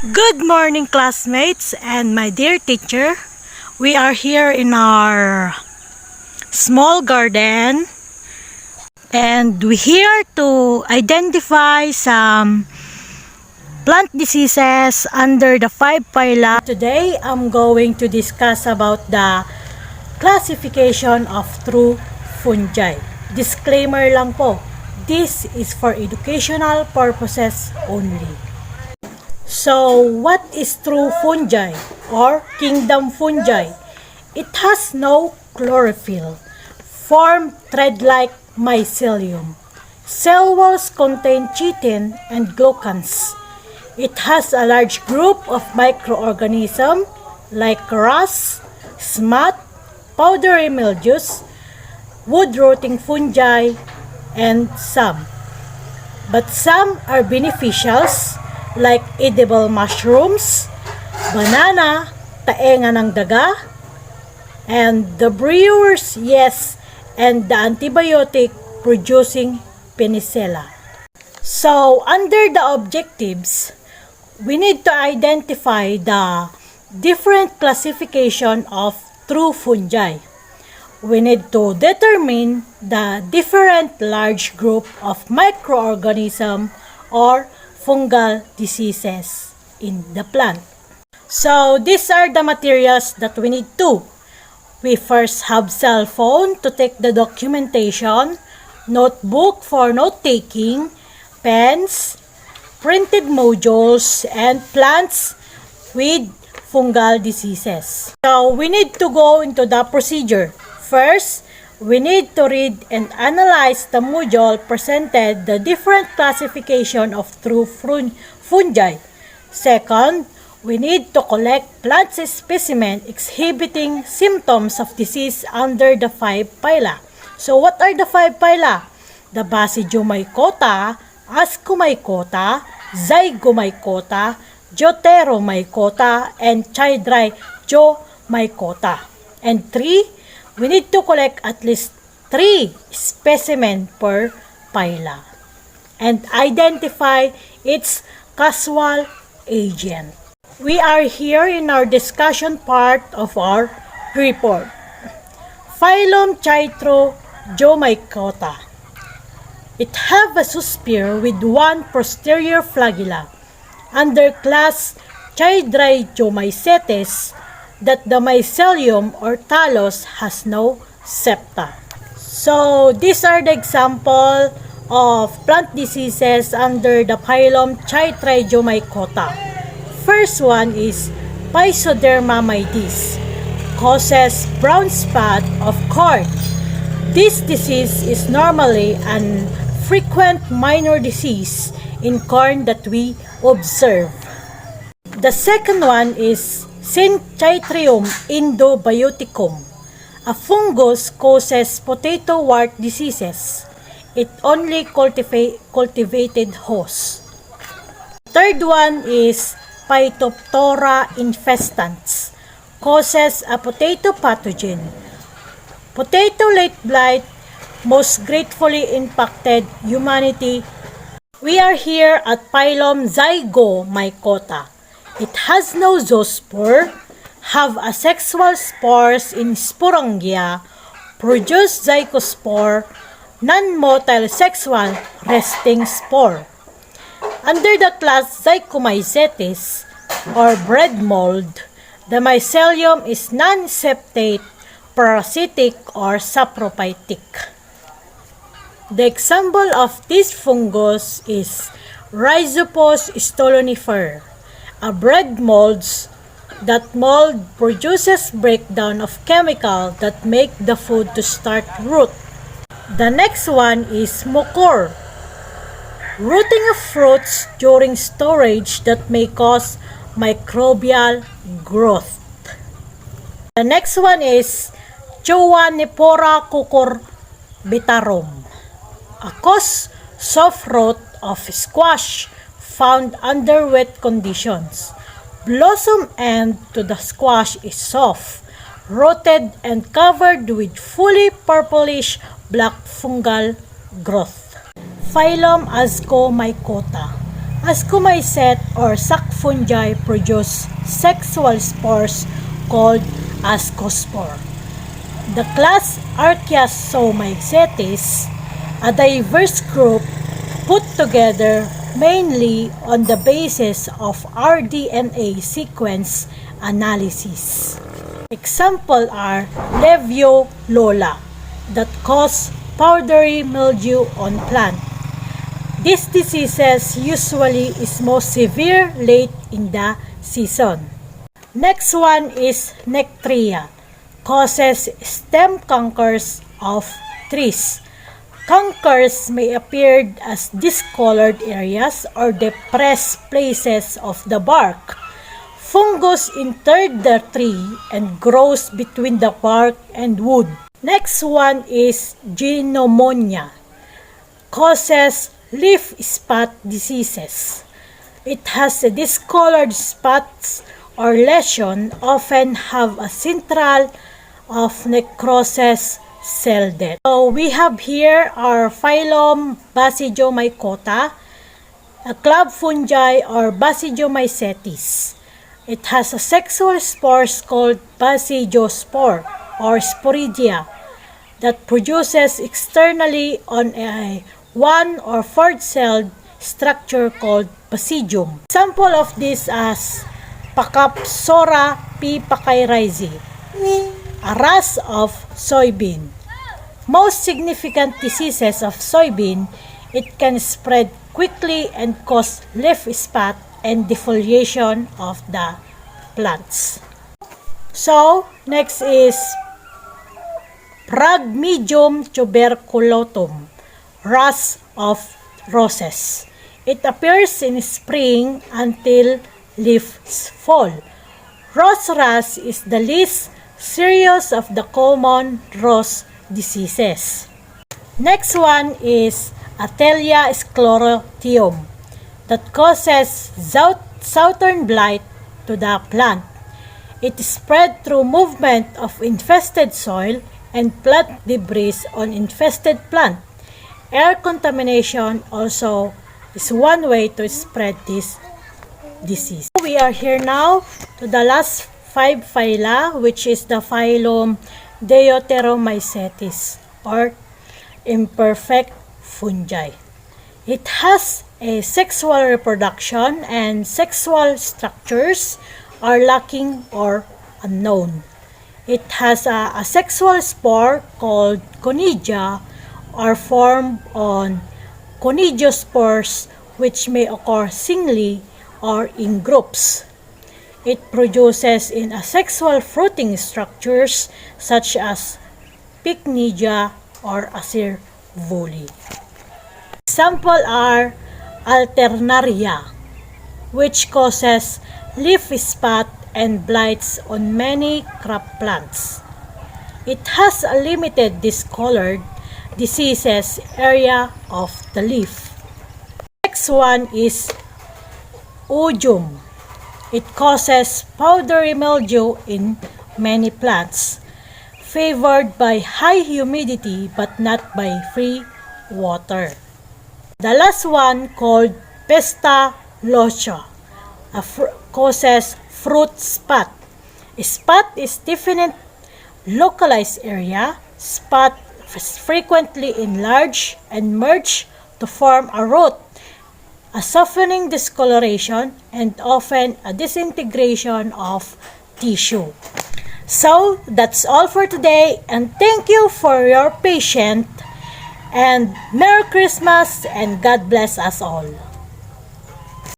Good morning, classmates and my dear teacher. We are here in our small garden and we're here to identify some plant diseases under the 5 phyla. Today, I'm going to discuss about the classification of true fungi. Disclaimer lang po, this is for educational purposes only. So, what is true fungi or kingdom fungi? It has no chlorophyll, form thread-like mycelium. Cell walls contain chitin and glucans. It has a large group of microorganisms like rust, smut, powdery mildews, wood-rotting fungi, and some. But some are beneficials like edible mushrooms, banana, taenga ng daga, and the brewer's yeast and the antibiotic producing penicilla. So, under the objectives, we need to identify the different classification of true fungi. We need to determine the different large group of microorganisms or fungal diseases in the plant. So, these are the materials that we need to. We first have cell phone to take the documentation, notebook for note-taking, pens, printed modules, and plants with fungal diseases. So, we need to go into the procedure. First, we need to read and analyze the module presented the different classification of true fungi. Second, we need to collect plant specimen exhibiting symptoms of disease under the 5 phyla. So what are the 5 phyla? The Basidiomycota, Ascomycota, Zygomycota, Deuteromycota, and Childrymycota. And 3, we need to collect at least 3 specimens per phyla and identify its causal agent. We are here in our discussion part of our report. Phylum Chytromycota. It have a zoosphere with 1 posterior flagella. Under class Childrymycetes, that the mycelium or thallus has no septa. So, these are the example of plant diseases under the phylum Chytromycota. First one is Physoderma mydes, causes brown spot of corn. This disease is normally an frequent minor disease in corn that we observe. The second one is Syncytrium indobioticum. A fungus causes potato wart diseases. It only cultivated hosts. Third one is Phytophthora infestans. Causes a potato pathogen. Potato late blight most gratefully impacted humanity. We are here at phylum Zygomycota. It has no zoospore, have asexual spores in sporangia, produce zygospore, non-motile sexual resting spore. Under the class Zygomycetes or bread mold, the mycelium is non-septate, parasitic, or saprophytic. The example of this fungus is Rhizopus stolonifer. A bread molds. That mold produces breakdown of chemical that make the food to start root. The next one is mucor. Rooting of fruits during storage that may cause microbial growth. The next one is Choanipora cucurbitarum. A cause soft rot of squash found under wet conditions. Blossom end to the squash is soft, rotted, and covered with fully purplish black fungal growth. Phylum Ascomycota. Ascomycete or sac fungi produce sexual spores called ascospore. The class Archaeomycetes, a diverse group put together mainly on the basis of rDNA sequence analysis. Examples are Leviolola that cause powdery mildew on plant. These diseases usually is most severe late in the season. Next one is Nectria, causes stem cankers of trees. Cankers may appear as discolored areas or depressed places of the bark. Fungus entered the tree and grows between the bark and wood. Next one is Pneumonia, causes leaf spot diseases. It has a discolored spots or lesion, often have a central of necrosis, cell death. So we have here our phylum Basidiomycota, a club fungi or Basidiomycetes. It has a sexual spores called basidiospore or sporidia that produces externally on a 1 or 4-celled structure called basidium. Example of this as Pacapsora p. pachyrizi, a rust of soybean. Most significant diseases of soybean, it can spread quickly and cause leaf spot and defoliation of the plants. So, next is Phragmidium tuberculotum, rust of roses. It appears in spring until leaves fall. Rose rust is the least serious of the common rose diseases. Next one is Atelia sclerotium that causes southern blight to the plant. It is spread through movement of infested soil and plant debris on infested plant. Air contamination also is one way to spread this disease. We are here now to the last 5 phyla, which is the phylum Deuteromycetes or imperfect fungi. It has a sexual reproduction and sexual structures are lacking or unknown. It has a asexual spore called conidia or formed on conidiospores, which may occur singly or in groups. It produces in asexual fruiting structures such as pycnidia or acervuli. Examples are Alternaria, which causes leaf spot and blights on many crop plants. It has a limited discolored diseases area of the leaf. Next one is Ogium. It causes powdery mildew in many plants, favored by high humidity but not by free water. The last one called Pesta locia causes fruit spot. Spot is definite localized area. Spot frequently enlarge and merge to form a root, a softening discoloration, and often a disintegration of tissue. So, that's all for today, and thank you for your patience, and Merry Christmas, and God bless us all.